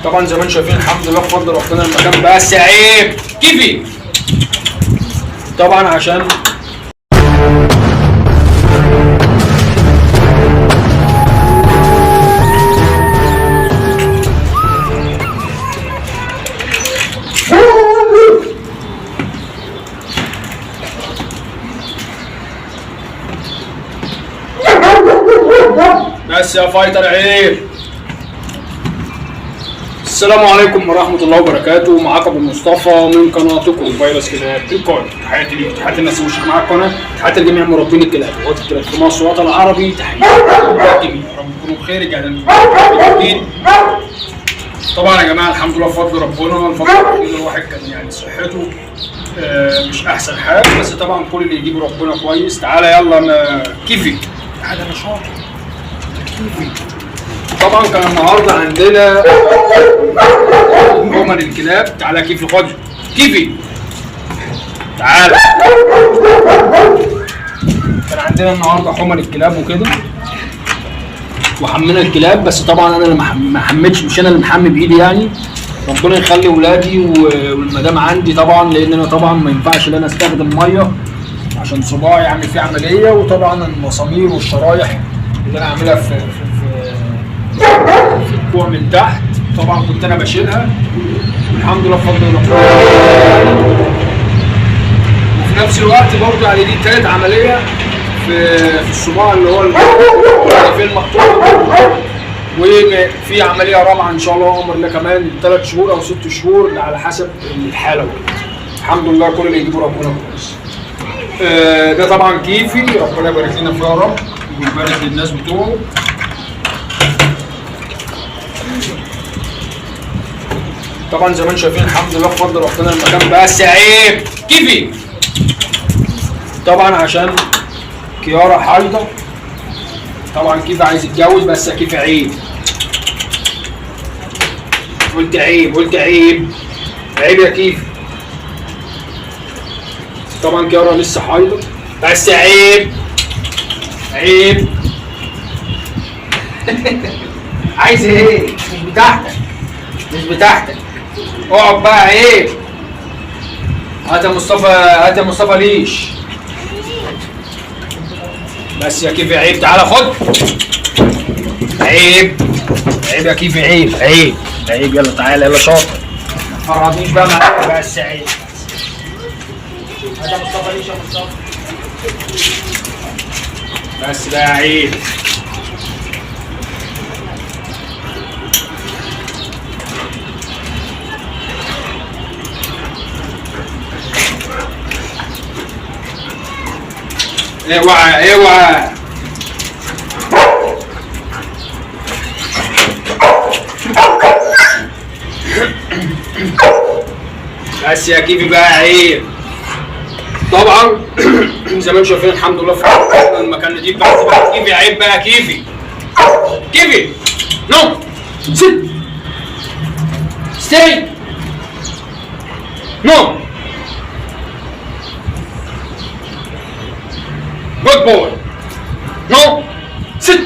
طبعا زي ما انتم شايفين الحمد لله بفضل ربنا المكان بقى عيب كيفي. طبعا عشان بس يا فايتر عيب. السلام عليكم ورحمة الله وبركاته، معاكم ابو مصطفى من قناتكم فيروس كلاب الكون. تحياتي ليك، تحياتي الناس اللي مشتركة معايا القناة، تحياتي لجميع مربين الكلاب وقت الكلاب في مصر والوطن العربي. تحياتي للجميع، رب يكونوا بخير. جدا طبعا يا جماعة الحمد لله بفضل ربنا. الفترة الأخيرة الواحد كان يعني صحته مش أحسن حاجة، بس طبعا كل اللي يجيبه ربنا كويس. تعالى يلا أنا كيفي، تعالى أنا شاطر كيفي. طبعا كان النهارده عندنا عمر الكلاب. تعالى كيفي، خد كيفي تعالى. كان عندنا النهارده حمر الكلاب وكده، وحمينا الكلاب. بس طبعا انا اللي ما حميتش، مش انا اللي محمي بايدي يعني. ربنا يخلي ولادي والمدام عندي طبعا، لان انا طبعا ما ينفعش ان انا استخدم ميه عشان صباعي يعني في عمليه. وطبعا المسامير والشرايح اللي انا عاملها في الكوع من تحت طبعا كنت انا بشيلها، والحمد لله بفضل ربنا. وفي نفس الوقت برضه يعني دي تالت عمليه في الصباع اللي هو في المقطوع، وفي عمليه رابعه ان شاء الله امر الله كمان 3 شهور او 6 شهور على حسب الحاله. الحمد لله كل اللي يجيبه ربنا كويس. ده طبعا كيفي، ربنا يبارك لنا فيه يا رب ويبارك للناس بتوعه. طبعا زي ما انتم شايفين الحمد لله بفضل ربنا المكان بقى عيب كيفي. طبعا عشان كيارا حايضه، طبعا كيفي عايز يتجوز بس كيفي عيب. قلت عيب، قلت عيب، عيب يا كيفي. طبعا كيارا لسه حايضه بس عيب عيب. عايز ايه؟ مش بتاعتك، مش بتاعتك. اقعد بقى عيب. هات يا مصطفى، هات يا مصطفى ليش. بس يا كيفي عيب، تعالى خد. عيب عيب يا كيفي، عيب عيب عيب. يلا تعالى يلا شاطر، ما تفرضنيش بقى معاك بس عيب. هات يا مصطفى ليش يا مصطفى. بس بقى عيب. اوعى اوعى. بس يا كيفي بقى عيب. طبعا زي ما انتم شايفين الحمد لله في المكان نضيف. بقى كيفي عيب بقى كيفي. كيفي نو سيت ستي نو good boy. No. Sit.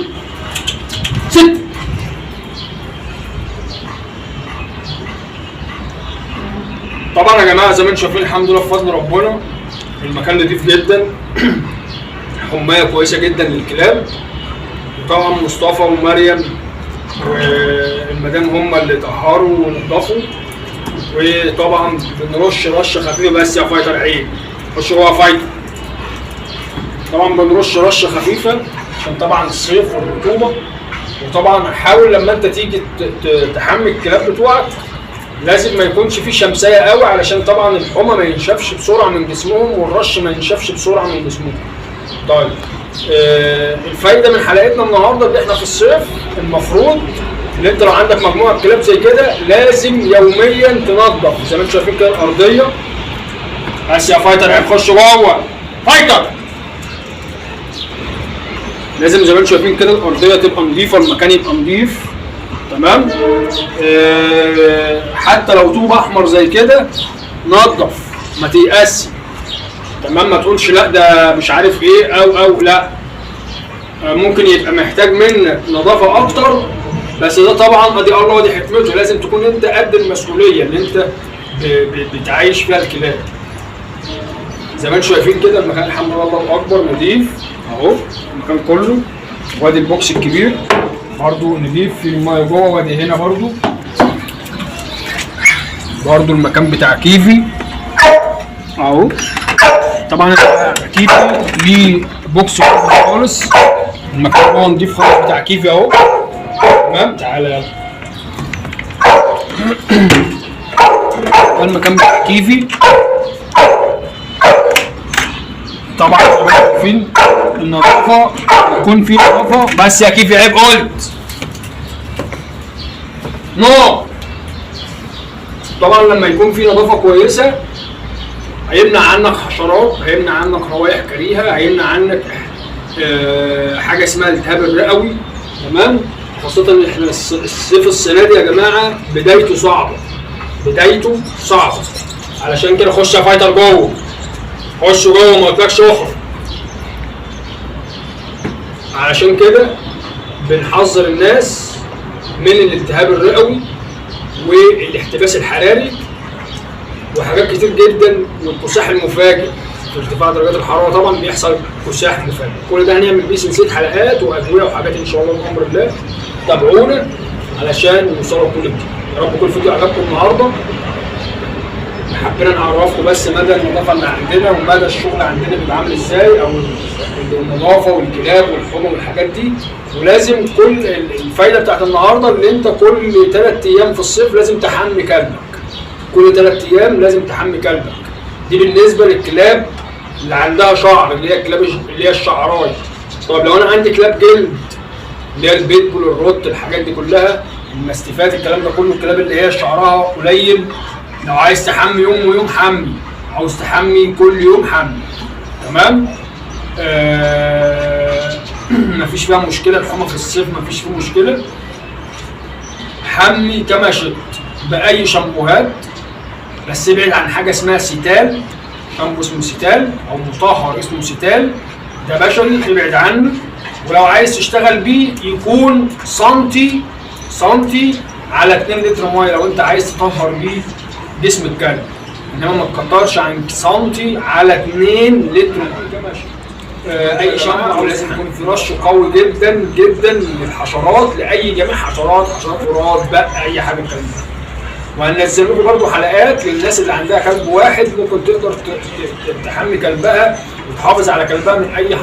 Sit. طبعا يا جماعه زي ما انتم شايفين الحمد لله بفضل ربنا المكان نضيف جدا. حمايه كويسه جدا للكلاب. وطبعا مصطفى ومريم والمدام هم اللي طهروا ونضفوا. وطبعا بنرش رشه خفيفه بس يا فايتر عيب. خش جوه فايتر. طبعا بنرش رشه خفيفه عشان طبعا الصيف والرطوبه. وطبعا حاول لما انت تيجي تحمي الكلاب بتوعك لازم ما يكونش فيه شمسيه قوي، علشان طبعا الحمى ما ينشفش بسرعه من جسمهم والرش ما ينشفش بسرعه من جسمهم. طيب الفايده من حلقتنا النهارده اللي احنا في الصيف المفروض ان انت لو عندك مجموعه كلاب زي كده لازم يوميا تنظف. زي ما انتم شايفين كده الارضيه. بس يا فايتر عيب، خش جوه فايتر. لازم زي ما انتم شايفين كده الارضيه تبقى نظيفه، المكان يبقى نظيف تمام. حتى لو طوب احمر زي كده نظف، ما تيأسي تمام. ما تقولش لا ده مش عارف ايه او لا. ممكن يبقى محتاج منك نظافه اكتر بس ده طبعا ادي الله ودي حكمته، لازم تكون انت قد المسؤوليه اللي انت بتعيش فيها الكلاب. زي ما انتم شايفين كده المكان الحمد لله الله اكبر نضيف اهو المكان كله، وادي البوكس الكبير برضو نضيف في الميه جوه، وادي هنا برضو المكان بتاع كيفي اهو. طبعا كيفي ليه بوكس خالص، المكان هو نضيف خالص بتاع كيفي اهو. تمام تعالى يلا. ده المكان بتاع كيفي طبعا شايفين النظافه، يكون في نظافه. بس يا كيفي عيب قلت نو. طبعا لما يكون في نظافه كويسه هيمنع عنك حشرات، هيمنع عنك روايح كريهه، هيمنع عنك حاجه اسمها الالتهاب الرئوي. تمام. خاصه ان احنا الصيف السنه دي يا جماعه بدايته صعبه، علشان كده خش يا فايتر جوه، خش جوه ما قلتلكش اخرج. علشان كده بنحذر الناس من الالتهاب الرئوي والاحتباس الحراري وحاجات كتير جدا، والكساح المفاجئ في ارتفاع درجات الحراره. طبعا بيحصل كساح مفاجئ، كل ده هنعمل بيه سلسله حلقات وادويه وحاجات ان شاء الله بامر الله. تابعونا علشان نوصلوا لكل جديد. يا رب يكون الفيديو عجبكم النهارده. حبينا نعرفكم بس مدى النظافه اللي عندنا ومدى الشغل عندنا بيبقى عامل ازاي، او النظافه والكلاب والحمى والحاجات دي. ولازم كل الفايده بتاعت النهارده اللي انت كل 3 ايام في الصيف لازم تحمي كلبك. كل 3 ايام لازم تحمي كلبك. دي بالنسبه للكلاب اللي عندها شعر، اللي هي الكلاب اللي هي الشعراي. طب لو انا عندي كلاب جلد اللي هي البيتبول الروت الحاجات دي كلها، الماستيفات الكلام ده كله، الكلاب اللي هي شعرها قليل، لو عايز تحمي يوم ويوم حمي، عاوز تحمي كل يوم حمي. تمام. مفيش فيها مشكله، الحمى في الصيف مفيش فيه مشكله. حمي كما شئت باي شامبوهات، بس ابعد عن حاجه اسمها سيتال، شامبو اسمه سيتال او مطهر اسمه سيتال، ده بشري ابعد عنه. ولو عايز تشتغل بيه يكون سنتي على 2 لتر ميه لو انت عايز تطهر بيه جسم الكلب، انما ما تكترش عن سنتي على 2 لتر ميه. اي شامبو لازم يكون في رش قوي جدا جدا للحشرات، لاي جميع حشرات فراد بقى اي حاجه كده. وهننزل لكم برضه حلقات للناس اللي عندها كلب واحد ممكن تقدر تحمي كلبها وتحافظ على كلبها من اي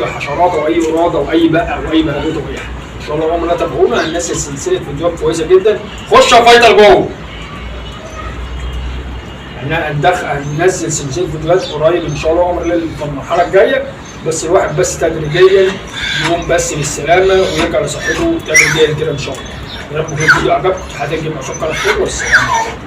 حشرات او اي وراده او اي بقى او اي بهدله او اي حاجه. ان شاء الله لا تابعونا، هننزل سلسله فيديوهات كويسه جدا. خش يا فايتر جوه. هننزل سلسله فيديوهات قريب ان شاء الله في المرحله الجايه، بس الواحد بس تدريجيا يقوم بس بالسلامه ويرجع لصحته تدريجيا كده ان شاء الله. يا رب يكون الفيديو عجبكم، هتنجم اشوفكم على خير والسلام عليكم.